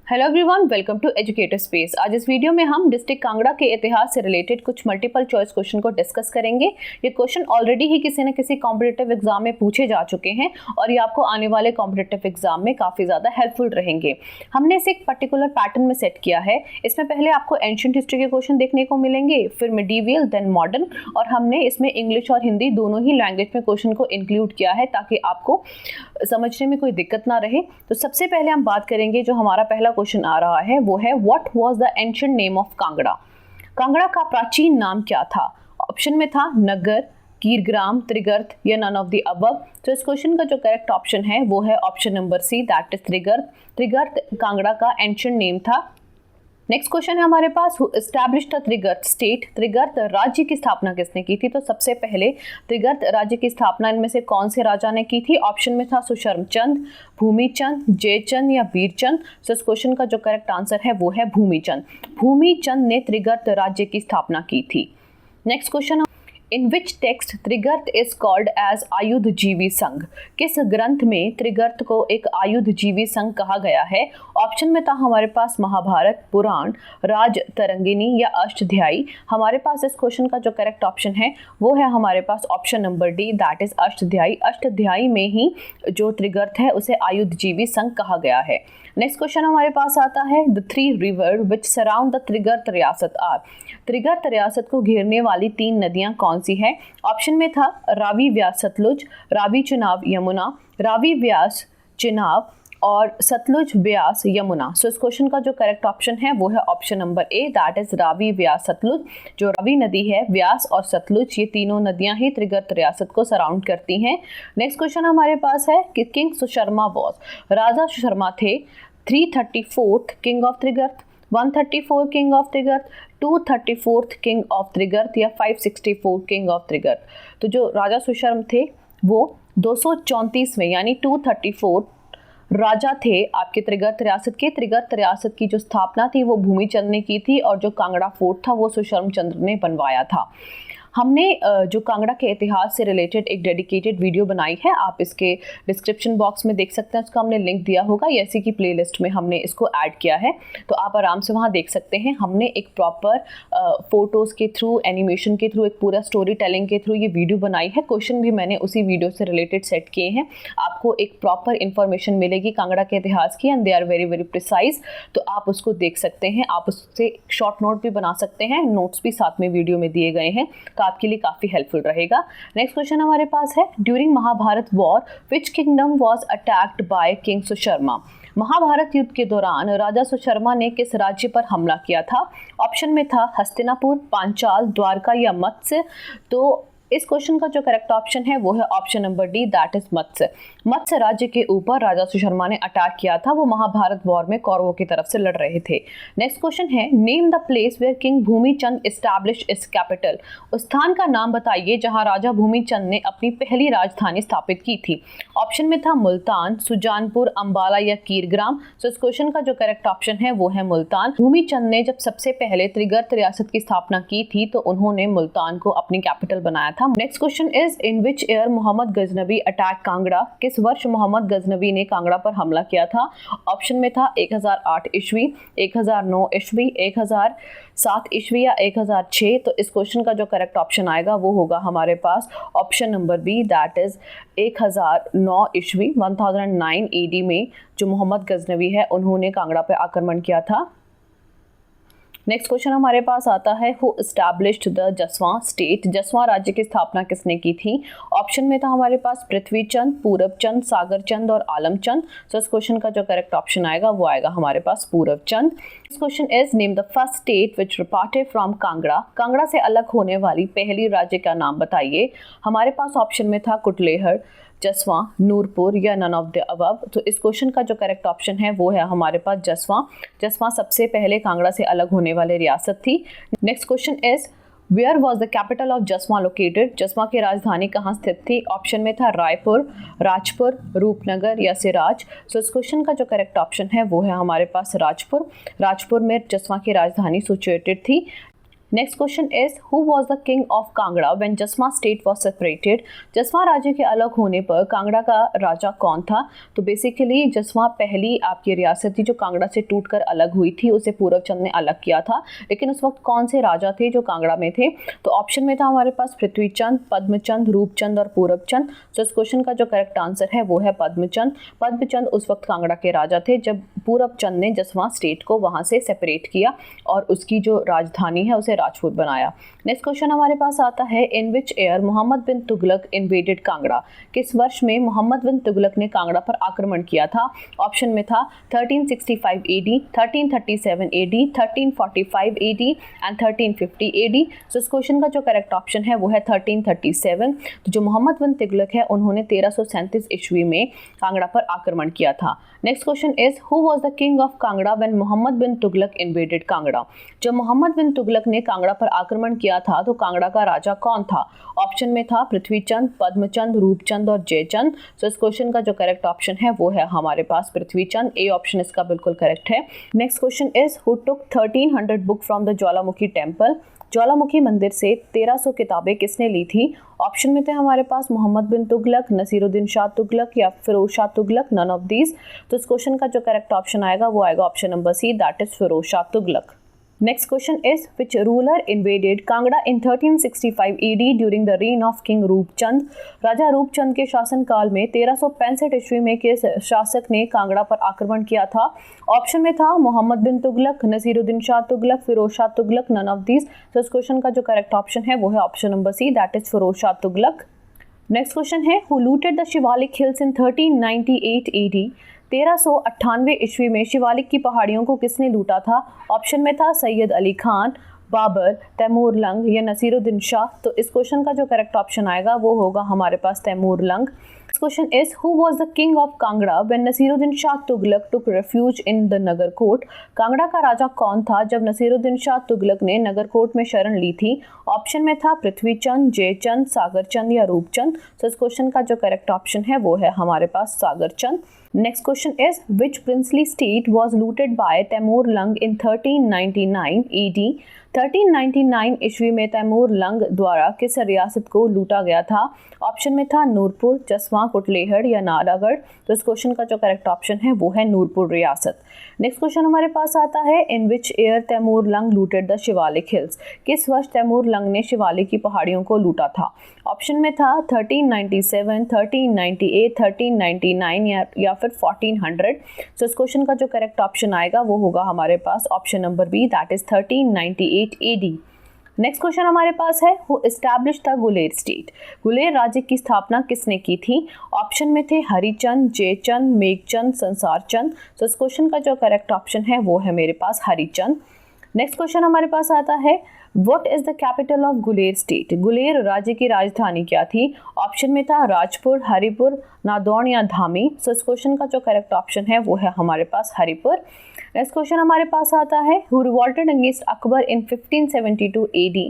Hello everyone, welcome to educator space. आज इस video में हम डिस्ट्रिक्ट कांगड़ा के इतिहास से रिलेटेड कुछ मल्टीपल चॉइस क्वेश्चन को डिस्कस करेंगे। ये क्वेश्चन ऑलरेडी ही किसी न किसी कॉम्पिटिटिव एग्जाम में पूछे जा चुके हैं और ये आपको आने वाले कॉम्पिटिटिव एग्जाम में काफ़ी ज़्यादा हेल्पफुल रहेंगे। हमने इसे एक पर्टिकुलर पैटर्न में सेट किया है। इसमें पहले आपको एंशिएंट हिस्ट्री के क्वेश्चन देखने को मिलेंगे, फिर मिडीवियल, देन मॉडर्न, और हमने इसमें इंग्लिश और हिंदी दोनों ही लैंग्वेज में क्वेश्चन को इंक्लूड किया है ताकि आपको समझने में कोई दिक्कत ना रहे। तो सबसे पहले हम बात करेंगे, जो हमारा पहला क्वेश्चन आ रहा है वो है what was the ancient name of Kangra. Kangra का प्राचीन नाम क्या था? ऑप्शन में था नगर, कीरग्राम, त्रिगर्त या नन ऑफ द अबव। तो इस क्वेश्चन का जो करेक्ट ऑप्शन है वो है option number C, that is Trigarta. Trigarta Kangra का एंशिएंट नेम था। नेक्स्ट क्वेश्चन है हमारे पास, who established the Trigarta state. Trigarta राज्य की स्थापना किसने की थी? तो सबसे पहले त्रिगर्त राज्य की स्थापना इनमें से कौन से राजा ने की थी? ऑप्शन में था सुशर्मचंद, भूमिचंद, जयचंद या वीरचंद। तो इस क्वेश्चन का जो करेक्ट आंसर है वो है भूमिचंद। भूमिचंद ने त्रिगर्त राज्य की स्थापना की थी। Next question, in which text Trigarta is called as आयुधजीवी संघ। किस ग्रंथ में त्रिगर्त को एक आयुधजीवी संघ कहा गया है? ऑप्शन में था हमारे पास महाभारत, पुराण, राज तरंगिणी या अष्टध्यायी। हमारे पास इस क्वेश्चन का जो करेक्ट ऑप्शन है वो है हमारे पास option number D, that is Ashtadhyayi. Ashtadhyayi में ही जो त्रिगर्त है उसे आयुधजीवी संघ कहा गया है। नेक्स्ट क्वेश्चन हमारे पास आता है, the three river which surround the Trigarta रियासत आर। त्रिगर्त रियासत को घेरने वाली तीन नदियां कौन सी है? ऑप्शन में था रावी, व्यास, सतलुज, रावी, चुनाव, यमुना, रावी, व्यास, चिनाब और सतलुज, व्यास, यमुना। सो इस क्वेश्चन का जो करेक्ट ऑप्शन है वो है option number A, that is Ravi, Beas, Sutlej. जो रावी नदी है, व्यास और सतलुज, ये तीनों नदियां ही त्रिगर्त रियासत को सराउंड करती हैं। नेक्स्ट क्वेश्चन हमारे पास है कि किंग सुशर्मा वॉज। राजा सुशर्मा थे 334th king of Trigarta, 134 king of Trigarta, 234th king of Trigarta या 564 किंग ऑफ त्रिगर्त। तो जो राजा सुशर्म थे वो 234 में यानी 234 राजा थे आपके त्रिगर्त रियासत के। त्रिगर्त रियासत की जो स्थापना थी वो भूमिचंद ने की थी और जो कांगड़ा फोर्ट था वो सुशर्मचंद्र ने बनवाया था। हमने जो कांगड़ा के इतिहास से रिलेटेड एक डेडिकेटेड वीडियो बनाई है, आप इसके डिस्क्रिप्शन बॉक्स में देख सकते हैं, उसका हमने लिंक दिया होगा। ऐसी की प्लेलिस्ट में हमने इसको ऐड किया है, तो आप आराम से वहाँ देख सकते हैं। हमने एक प्रॉपर फोटोज़ के थ्रू, एनिमेशन के थ्रू, एक पूरा स्टोरी टेलिंग के थ्रू ये वीडियो बनाई है। क्वेश्चन भी मैंने उसी वीडियो से रिलेटेड सेट किए हैं। आपको एक प्रॉपर इन्फॉर्मेशन मिलेगी कांगड़ा के इतिहास की, and they are very very precise. तो आप उसको देख सकते हैं, आप उससे शॉर्ट नोट भी बना सकते हैं, नोट्स भी साथ में वीडियो में दिए गए हैं, तो आपके लिए काफी हेल्पफुल रहेगा। नेक्स्ट क्वेश्चन हमारे पास है, during Mahabharata war which kingdom was attacked by king Susharma. Mahabharata युद्ध के दौरान राजा सुशर्मा ने किस राज्य पर हमला किया था? ऑप्शन में था हस्तिनापुर, पांचाल, द्वारका या मत्स्य। तो इस क्वेश्चन का जो करेक्ट ऑप्शन है वो है option number D, that is Matsya. Matsya राज्य के ऊपर राजा सुशर्मा ने अटैक किया था। वो महाभारत वॉर में कौरवों की तरफ से लड़ रहे थे। नेक्स्ट क्वेश्चन है, name the place where king Bhumichand established its capital. उस स्थान का नाम बताइए जहां राजा भूमिचंद ने अपनी पहली राजधानी स्थापित की थी। ऑप्शन में था मुल्तान, सुजानपुर, अंबाला या कीरग्राम। सो इस क्वेश्चन का जो करेक्ट ऑप्शन है वो है मुल्तान। भूमिचंद ने जब सबसे पहले त्रिगर्त रियासत की स्थापना की थी तो उन्होंने मुल्तान को अपनी कैपिटल बनाया था। Next question is, in which year Mohammad Ghaznavi attack Kangra. किस वर्ष मोहम्मद गजनबी ने कांगड़ा पर हमला किया था? ऑप्शन में था 1008 ईस्वी, 1009 ईस्वी, 1007 ईस्वी या 1006। तो इस क्वेश्चन का जो करेक्ट ऑप्शन आएगा वो होगा हमारे पास option number B, that is 1009 ईस्वी। 1009 AD में जो मोहम्मद गजनबी है उन्होंने कांगड़ा पर आक्रमण किया था। नेक्स्ट क्वेश्चन हमारे पास आता है, who established the Jaswan state. Jaswan राज्य की स्थापना किसने की थी? ऑप्शन में था हमारे पास पृथ्वी चंद, पूरब चंद, सागर चंद और आलम चंद। सो इस क्वेश्चन का जो करेक्ट ऑप्शन आएगा वो आएगा हमारे पास Purab Chand. Next question is, name the first state which departed from Kangra. Kangra से अलग होने वाली पहली राज्य का नाम बताइए। हमारे पास ऑप्शन में था कुटलेहड़, जसवां, नूरपुर या नन ऑफ द अबव। तो इस क्वेश्चन का जो करेक्ट ऑप्शन है वो है हमारे पास जसवां। जसवां सबसे पहले कांगड़ा से अलग होने वाले रियासत थी। Next question is, where was the capital of Jaswan located. Jaswan की राजधानी कहाँ स्थित थी? ऑप्शन में था रायपुर, राजपुर, रूपनगर या सिराज। सो इस क्वेश्चन का जो करेक्ट ऑप्शन है वो है हमारे पास राजपुर। राजपुर में जसवां की राजधानी सिचुएटेड थी। Next question is who was the king of Kangra when जसमा स्टेट वाज सेपरेटेड। जसमा राज्य के अलग होने पर कांगड़ा का राजा कौन था? तो बेसिकली जसमा पहली आपकी रियासत थी जो कांगड़ा से टूटकर अलग हुई थी, उसे पूरब चंद ने अलग किया था। लेकिन उस वक्त कौन से राजा थे जो कांगड़ा में थे? तो ऑप्शन में था हमारे पास पृथ्वीचंद, पद्मचंद, रूपचंद और पूरब चंद। तो इस क्वेश्चन का जो करेक्ट आंसर है वो है पद्मचंद। पद्मचंद उस वक्त कांगड़ा के राजा थे जब पूरब चंद ने जसमा स्टेट को वहां से सेपरेट किया और उसकी जो राजधानी है उसे राजपूत बनाया। नेक्स्ट क्वेश्चन हमारे पास आता है in which year Mohammad bin Tughlaq invaded Kangra. किस वर्ष में मोहम्मद बिन तुगलक ने कांगड़ा पर आक्रमण किया था? ऑप्शन में था 1365 AD, 1337 AD, 1345 AD and 1350 AD। सो इस क्वेश्चन का जो करेक्ट ऑप्शन है वो है 1337। तो जो मोहम्मद बिन तुगलक है उन्होंने 1337 ईस्वी में कांगड़ा पर आक्रमण किया था। Next question is who was the king of Kangra when Muhammad bin Tughlaq invaded Kangra. जब मोहम्मद बिन तुगलक ने कांगड़ा पर आक्रमण किया था तो कांगड़ा का राजा कौन था? ऑप्शन में था पृथ्वीचंद, पद्मचंद, रूपचंद और जयचंद। सो इस क्वेश्चन का जो करेक्ट ऑप्शन है वो है हमारे पास पृथ्वीचंद। ए ऑप्शन इसका बिल्कुल करेक्ट है। Next question is who took 1300 book from the Jwalamukhi temple. ज्वालामुखी मंदिर से 1300 किताबें किसने ली थी? ऑप्शन में थे हमारे पास मोहम्मद बिन तुगलक, नसीरुद्दीन शाह तुगलक या Firoz Shah Tughlaq, none of these. तो इस क्वेश्चन का जो करेक्ट ऑप्शन आएगा वो आएगा option number C, that is Firoz Shah Tughlaq. Next question is which ruler invaded Kangra in 1365 AD during the reign of King Roopchand। राजा रूपचंद के शासन काल में 1365 ईस्वी में किस शासक ने कांगड़ा पर आक्रमण किया था? ऑप्शन में था Mohammad bin Tughlaq, Nasiruddin Shah Tughlaq, Firoz Shah Tughlaq, none of these. तो इस क्वेश्चन का जो करेक्ट ऑप्शन है वो है option number C, that is Firoz Shah Tughlaq. Next question है who looted the Shivalik hills in 1398 AD। 1398 ईस्वी में शिवालिक की पहाड़ियों को किसने लूटा था? ऑप्शन में था सैयद अली खान, बाबर, तैमूर लंग या नसीरुद्दीन शाह। तो इस क्वेश्चन का जो करेक्ट ऑप्शन आएगा वो होगा हमारे पास Timur Lang. Question is who was the king of Kangra when Nasiruddin Shah Tughlaq took refuge in the Nagarkot. Kangra का राजा कौन था जब नसीरुद्दीन शाह तुगलक ने नगरकोट में शरण ली थी? ऑप्शन में था पृथ्वीचंद, जयचंद, सागरचंद या रूपचंद। तो इस क्वेश्चन का जो करेक्ट ऑप्शन है वो है हमारे पास Sagarchand. Next question is which princely state was looted by Timur Lang in 1399 AD। 1399 ईस्वी में तैमूर लंग द्वारा किस रियासत को लूटा गया था? ऑप्शन में था नूरपुर, जसवा, कुटलेहड़ या नालागढ़। तो इस क्वेश्चन का जो करेक्ट ऑप्शन है वो है नूरपुर रियासत। नेक्स्ट क्वेश्चन हमारे पास आता है in which year Timur Lang looted the Shivalik hills. किस वर्ष तैमूर लंग ने शिवालिक की पहाड़ियों को लूटा था? ऑप्शन में था 1397, 1398, 1399 या फिर 1400। तो इस क्वेश्चन का जो करेक्ट ऑप्शन आएगा वो होगा हमारे पास option number B, that is 1398 AD। Next question हमारे पास है who establish the Guler state. Guler राज्य की स्थापना किसने की थी? ऑप्शन में थे हरिचंद, जयचंद, मेघचंद, संसारचंद। तो इस क्वेश्चन का जो करेक्ट ऑप्शन है वो है मेरे पास हरिचंद। नेक्स्ट क्वेश्चन हमारे पास आता है what is the capital of Guler state. Guler राज्य की राजधानी क्या थी? ऑप्शन में था राजपुर, हरिपुर, नादौन या धामी। सो इस क्वेश्चन का जो करेक्ट ऑप्शन है वो है हमारे पास हरिपुर। नेक्स्ट क्वेश्चन हमारे पास आता है who revolted against Akbar in 1572 AD।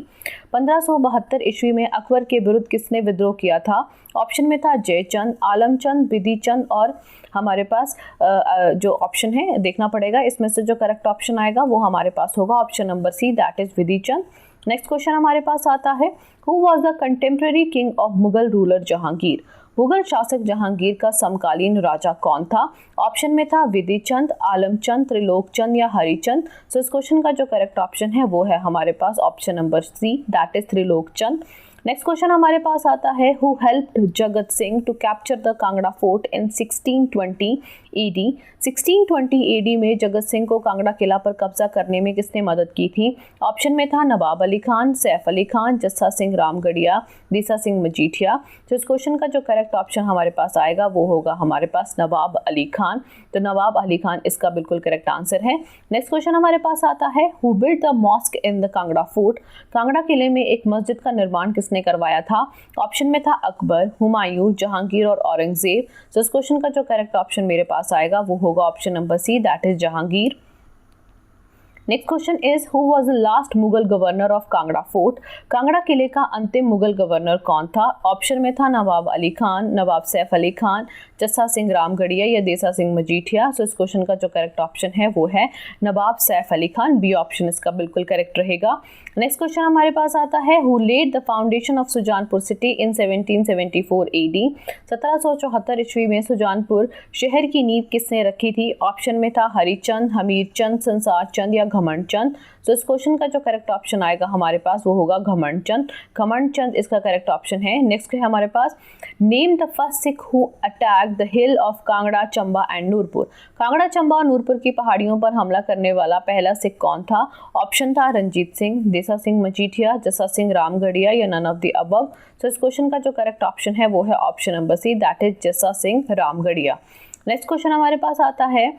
1572 ईस्वी में अकबर के विरुद्ध किसने विद्रोह किया था? ऑप्शन में था जयचंद, आलमचंद, विधिचंद और हमारे पास जो ऑप्शन है देखना पड़ेगा, इसमें से जो करेक्ट ऑप्शन आएगा वो हमारे पास होगा option number C, that is Vidhichand. Next question हमारे पास आता है who was the contemporary king of Mughal ruler Jahangir. Mughal शासक जहांगीर का समकालीन राजा कौन था? ऑप्शन में था विधिचंद, आलमचंद, त्रिलोकचंद या हरिचंद। सो इस क्वेश्चन का जो करेक्ट ऑप्शन है वो है हमारे पास option number C, that is Trilokchand. Next question हमारे पास आता है who helped Jagat Singh to capture the Kangra fort in 1620 AD। 1620 AD में जगत सिंह को कांगड़ा किला पर कब्जा करने में किसने मदद की थी? ऑप्शन में था नवाब अली खान, सैफ अली खान, जस्सा सिंह रामगढ़िया, दिसा सिंह मजीठिया। तो इस क्वेश्चन का जो करेक्ट ऑप्शन हमारे पास आएगा वो होगा हमारे पास नवाब अली खान। तो नवाब अली खान इसका बिल्कुल करेक्ट आंसर है। नेक्स्ट क्वेश्चन हमारे पास आता है who built the mosque in the Kangra fort. Kangra किले में एक मस्जिद का निर्माण किसने करवाया था? ऑप्शन में था अकबर, हुमायूं, जहांगीर और औरंगजेब। तो इस क्वेश्चन का जो करेक्ट ऑप्शन मेरे पास आएगा वो होगा option number C, that is Jahangir. Next question is who was the last Mughal governor of Kangra fort. Kangra किले का अंतिम मुगल गवर्नर कौन था? ऑप्शन में था नवाब अली खान, नवाब सैफ अली खान, जस्सा सिंह रामगढ़िया या देसा सिंह मजीठिया। सो इस क्वेश्चन का जो करेक्ट ऑप्शन है वो है नवाब सैफ अली खान। बी ऑप्शन इसका बिल्कुल करेक्ट रहेगा। नेक्स्ट क्वेश्चन हमारे पास आता है who laid the foundation of Sujanpur city in 1774 AD। 1774 ईस्वी में सुजानपुर शहर की नींव किसने रखी थी? ऑप्शन में था हरिचंद, हमीरचंद, संसार चंद या घमंड चंद। तो इस क्वेश्चन का जो करेक्ट ऑप्शन आएगा हमारे पास वो होगा घमंड चंद। घमंड चंद इसका करेक्ट ऑप्शन है। नेक्स्ट है हमारे पास name the first Sikh who attack the hill of Kangra, Chamba and Nurpur. Kangra, Chamba और नूरपुर की पहाड़ियों पर हमला करने वाला पहला सिख कौन था? ऑप्शन था रंजीत सिंह, देसा सिंह मजीठिया, जस्सा सिंह रामगढ़िया या नन ऑफ द अबव। तो इस क्वेश्चन का जो करेक्ट ऑप्शन है वो है option number C, that is Jassa Singh Ramgarhia. Next question हमारे पास आता है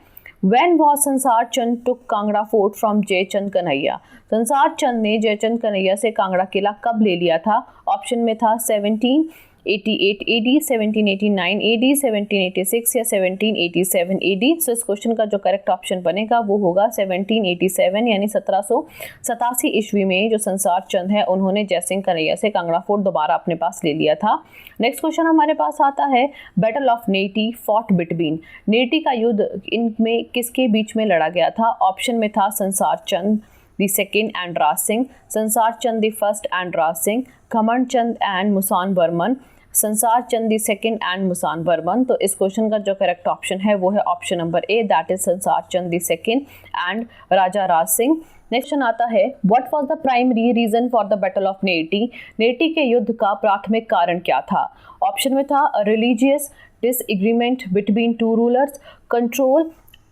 When was Sansar Chand took Kangra fort from Jaichand Kanhaiya. Sansar Chand ने जयचंद कन्हैया से कांगड़ा किला कब ले लिया था? ऑप्शन में था 1788 AD, 1789 AD, 1786 या 1787 AD। सो इस क्वेश्चन का जो करेक्ट ऑप्शन बनेगा वो होगा 1787 यानी 1787 ईस्वी में जो संसार चंद है उन्होंने जयसिंह कन्हैया से कांगड़ा फोर्ट दोबारा अपने पास ले लिया था। नेक्स्ट क्वेश्चन हमारे पास आता है battle of Neti fought between. नेटी का युद्ध इनमें किसके बीच में लड़ा गया था? ऑप्शन में था संसार Chand the second and Raj Singh, संसार Chand the first and Raj Singh, घमंड चंद एंड मुसान बर्मन, संसार Chand the second and मुसान Burman. तो इस क्वेश्चन का जो करेक्ट ऑप्शन है वो है option number A, that is Sansar Chand the second and Raja Raj Singh. Next आता है what was the primary reason for the battle of Neti. Neti के युद्ध का प्राथमिक कारण क्या था? ऑप्शन में था religious disagreement between two rulers, control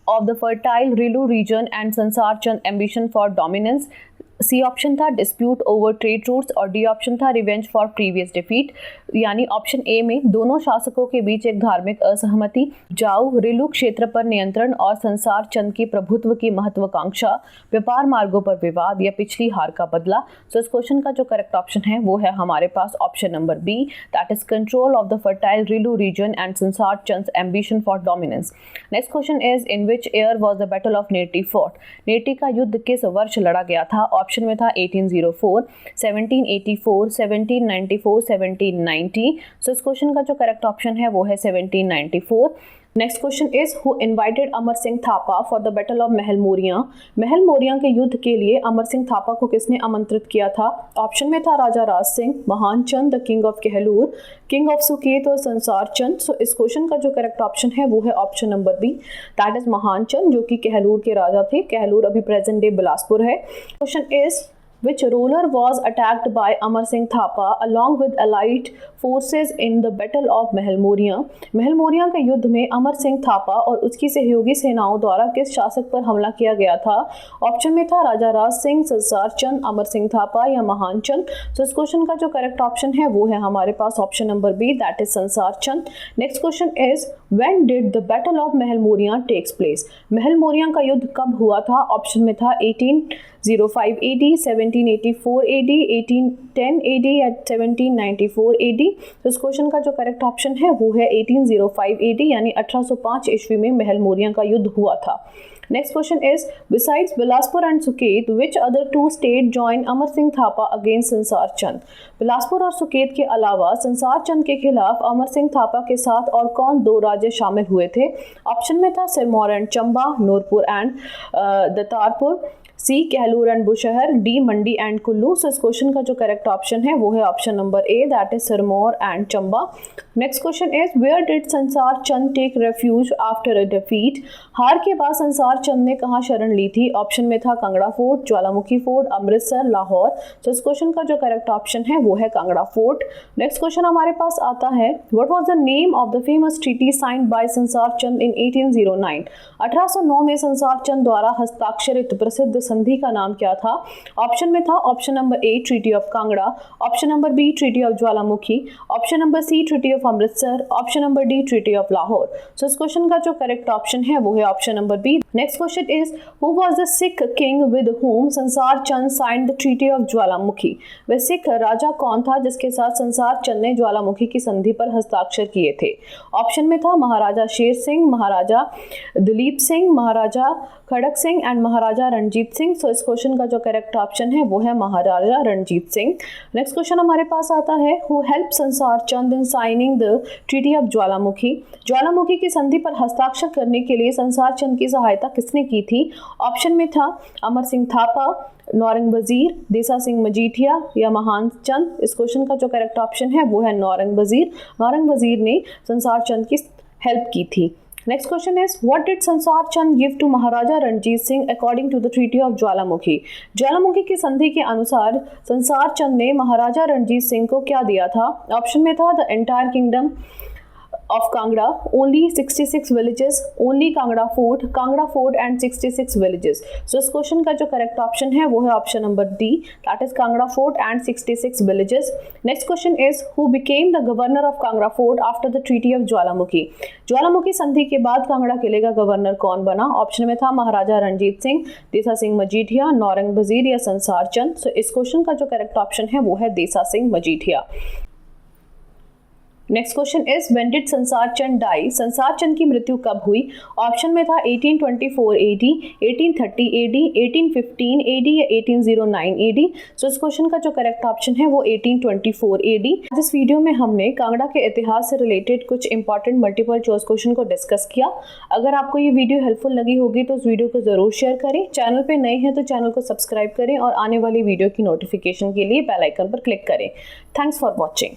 of the fertile Rilu region and Sansar Chand ambition for dominance। C option था डिस्प्यूट ओवर ट्रेड रूट्स और डी ऑप्शन था रिवेंज फॉर प्रीवियस डिफीट। यानी ऑप्शन ए में दोनों शासकों के बीच एक धार्मिक असहमति, जाऊ रिलू क्षेत्र पर नियंत्रण और संसार चंद की प्रभुत्व की महत्वाकांक्षा, व्यापार मार्गों पर विवाद या पिछली हार का बदला। सो इस क्वेश्चन का जो करेक्ट ऑप्शन है वो है हमारे पास option number B, that is control of the fertile Rilu region and Sansar Chand ambition for dominance. Next question is in which year was the battle of Neti fought. Neti का युद्ध किस वर्ष लड़ा गया था? ऑप्शन में था 1804, 1784, 1794, 1790। सो इस क्वेश्चन का जो करेक्ट ऑप्शन है वो है 1794। Next question is who invited Amar Singh Thapa for the battle of Mahal Moriya. महल मोरिया के युद्ध के लिए अमर सिंह थापा को किसने आमंत्रित किया था? ऑप्शन में था राजा Raj Singh, Mahan Chand the king of Kahlur, king of Suket और संसार चंद। सो इस क्वेश्चन का जो करेक्ट ऑप्शन है वो है option number B, that is Mahan Chand जो कि कहलूर के राजा थे। कहलूर अभी प्रेजेंट डे बिलासपुर है। Question is which ruler was attacked by Amar Singh Thapa along with allied forces in the battle of महल मोरिया। महल मोरिया के युद्ध में अमर सिंह थापा और उसकी सहयोगी सेनाओं द्वारा किस शासक पर हमला किया गया था? ऑप्शन में था राजा राज सिंह, संसार चंद, अमर सिंह थापा या महान चंद। तो इस क्वेश्चन का जो करेक्ट ऑप्शन है वो है हमारे पास option number B, that is Sansar Chand. Next question is when did the battle of Mahal Moria takes place. महल मोरिया का युद्ध कब हुआ था? ऑप्शन में था 1805 AD, 1784 AD, 1810 AD या 1794 AD। तो इस क्वेश्चन का जो करेक्ट ऑप्शन है वो है 1805 AD यानी 1805 ईस्वी में महल मोरिया का युद्ध हुआ था। Next question is besides Bilaspur and Suket which other two state join Amar Singh Thapa against Sansar Chand. Bilaspur और सुकेत के अलावा संसार चंद के खिलाफ अमर सिंह थापा के साथ और कौन दो राज्य शामिल हुए थे? ऑप्शन में था Sirmaur and Chamba, Nurpur and Datarpur, C Kahlur and Bushahr, D Mandi and Kullu. So इस क्वेश्चन का जो करेक्ट ऑप्शन है वो है option number A, that is Sirmaur and Chamba. Next question is where did Sansar Chand take refuge after a defeat. हार के बाद संसार चंद ने कहाँ शरण ली थी? ऑप्शन में था कांगड़ा फोर्ट, ज्वालामुखी फोर्ट, अमृतसर, लाहौर। तो इस क्वेश्चन का जो करेक्ट ऑप्शन है वो है कांगड़ा फोर्ट। नेक्स्ट क्वेश्चन हमारे पास आता है what was the name of the famous treaty signed by संसार चंद इन 1809। 1809 में संसार चंद द्वारा हस्ताक्षरित प्रसिद्ध संधि का नाम क्या था? ऑप्शन में था option number A treaty of Kangra, option number B treaty of Jwalamukhi, option number C treaty of Amritsar, option number D treaty of Lahore. So इस क्वेश्चन का जो करेक्ट ऑप्शन है वो है option number B. Next question is who was the Sikh king with whom Sansar Chand signed the treaty of Jwalamukhi. वह सिख राजा कौन था जिसके साथ संसार चंद ने ज्वालामुखी की संधि पर हस्ताक्षर किए थे। ऑप्शन में था महाराजा शेर सिंह, महाराजा दिलीप सिंह, महाराजा खड़क सिंह एंड महाराजा रणजीत सिंह। सो इस क्वेश्चन का जो करेक्ट ऑप्शन है वो है महाराजा रणजीत सिंह। नेक्स्ट क्वेश्चन हमारे पास आता है हु हेल्प संसार चंद इन signing the treaty of Jwalamukhi. Jwalamukhi की संधि पर हस्ताक्षर करने के लिए संसार चंद की सहायता किसने की थी। ऑप्शन में था अमर सिंह थापा, नौरंग वजीर, देसा सिंह मजीठिया या महान चंद। इस क्वेश्चन का जो करेक्ट ऑप्शन है वो है नौरंग वजीर। नौरंग वजीर ने संसार चंद की हेल्प की थी। Next question is what did Sansar Chand give to Maharaja Ranjit Singh according to the treaty of Jwalamukhi. Jwalamukhi की संधि के अनुसार संसार चंद ने महाराजा रणजीत सिंह को क्या दिया था। ऑप्शन में था the entire kingdom of Kangra, only 66 villages, only Kangra fort and 66 villages. So इस क्वेश्चन का जो करेक्ट ऑप्शन है वो है option number D, that is Kangra fort and 66 villages. Next question is who became the governor of Kangra fort after the treaty of Jwalamukhi. ज्वालामुखी संधि के बाद कांगड़ा किले का गवर्नर कौन बना। ऑप्शन में था महाराजा रणजीत सिंह, देसा सिंह मजीठिया, नौरंग वजीर या संसार चंद। सो इस क्वेश्चन का जो करेक्ट ऑप्शन है वो है देसा Singh Majithia. Next question is when did Sansar Chand die. संसार चंद की मृत्यु कब हुई। ऑप्शन में था 1824 AD, 1830 AD, 1815 AD या 1809 AD। सो इस क्वेश्चन का जो करेक्ट ऑप्शन है वो 1824 AD। इस वीडियो में हमने कांगड़ा के इतिहास से रिलेटेड कुछ इंपॉर्टेंट मल्टीपल चॉइस क्वेश्चन को डिस्कस किया। अगर आपको ये वीडियो हेल्पफुल लगी होगी तो इस वीडियो को जरूर शेयर करें। चैनल पे नए हैं तो चैनल को सब्सक्राइब करें और आने वाली वीडियो की नोटिफिकेशन के लिए बेल आइकन पर क्लिक करें। Thanks for watching.